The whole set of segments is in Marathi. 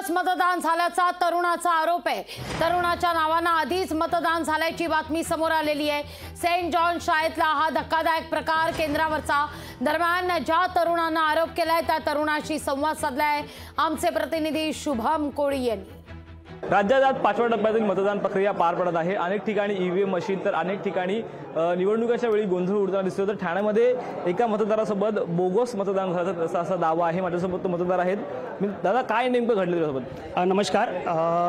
बोगस मतदान झाल्याचा तरुणाचा आरोप आहे। तरुणाच्या नावानं आधीच मतदान झाल्याची बातमी समोर आलेली आहे। सेंट जॉन शाळेतला हा धक्कादायक प्रकार केंद्रावरचा। दरम्यान ज्या तरुणानं आरोप केलाय त्या तरुणाशी संवाद साधलाय आमचे प्रतिनिधी शुभम कोळी यांनी। राज्यात आज 5व्या टप्प्यातील मतदान प्रक्रिया पार पडत आहे। अनेक ठिकाणी ईव्हीएम मशीन तर अनेक ठिकाणी निवडणुकीच्या वेळी गोंधळ उडताना दिसतो। तर ठाण्यामध्ये एका मतदारासोबत बोगस मतदान झालं असा दावा आहे। माझ्यासोबत मतदार आहेत। दादा, काय नेमकं घडलं त्यासोबत? नमस्कार,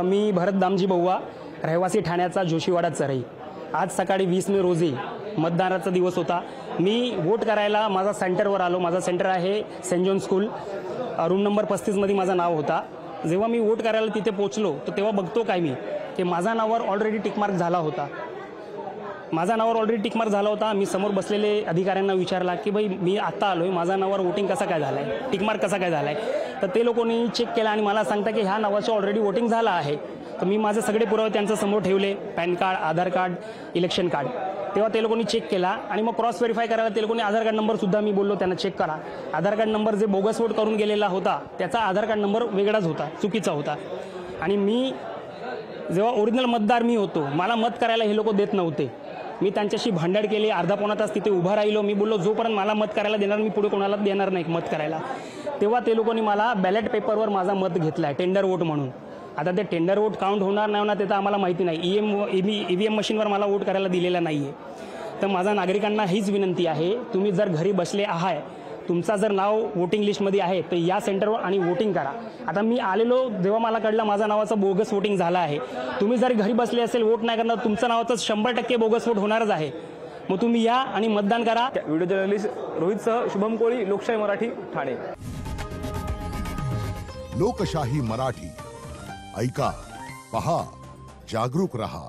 मी भरत दामजी बौवा, रहिवासी ठाण्याचा जोशीवाडा चरई। आज सकाळी 20 मे रोजी मतदानाचा दिवस होता। मी वोट करायला माझा सेंटरवर आलो। माझा सेंटर आहे Saint John School, room number 35 मध्ये माझं नाव होता। जेव्हा मी वोट करायला तिथे पोहोचलो तर तेव्हा बघतो काय मी की माझा नावावर ऑलरेडी टिकमार्क झाला होता। मी समोर बसलेले अधिकाऱ्यांना विचारला की भाई मी आता आलोय, माझा नावावर वोटिंग कसा काय झालाय, टिकमार्क कसा काय झालाय? तर ते लोकांनी चेक केला आणि मला सांगता की ह्या नावाचं ऑलरेडी वोटिंग झालं आहे। तर मी माझे सगळे पुरावे त्यांच्या समोर ठेवले, पॅन कार्ड, आधार कार्ड, इलेक्शन कार्ड। तेव्हा ते लोकांनी चेक केला आणि मग क्रॉस व्हेरीफाय करायला ते लोकांनी आधार कार्ड नंबर सुद्धा, मी बोललो त्यांना चेक करा। आधार कार्ड नंबर जे बोगस वोट करून गेलेला होता त्याचा आधार कार्ड नंबर वेगळाच होता, चुकीचा होता। आणि मी जेव्हा ओरिजिनल मतदार मी होतो, मला मत करायला हे लोक देत नव्हते। मी त्यांच्याशी भांडण केले, अर्धा पाऊण तास तिथे उभा राहिलो। मी बोललो जोपर्यंत मला मत करायला देणार मी पुढे कोणाला देणार नाही मत करायला। तेव्हा ते लोकांनी मला बॅलेट पेपरवर माझा मत घेतलाय टेंडर वोट म्हणून। आता ते टेंडर वोट काउंट होणार नाही ना ते तर आम्हाला माहिती नाही। ईव्हीएम मशीनवर मला वोट करायला दिलेला नाही आहे। तर माझा नागरिकांना हीच विनंती आहे, तुम्ही जर घरी बसले आहात, तुमचा जर नाव वोटिंग लिस्टमध्ये आहे तर या सेंटरवर आणि वोटिंग करा। आता मी आलेलो जेव्हा मला कळलं माझा नावाचं बोगस वोटिंग झालं आहे, तुम्ही जर घरी बसले असेल वोट नाही करणार, तुमचं नावाचं 100% बोगस वोट होणारच आहे। मग तुम्ही या आणि मतदान करा। व्हिडिओ जर्नलिस्ट रोहितसह शुभम कोळी, लोकशाही मराठी, ठाणे। लोकशाही मराठी, ऐका, पहा, जागरूक रहा।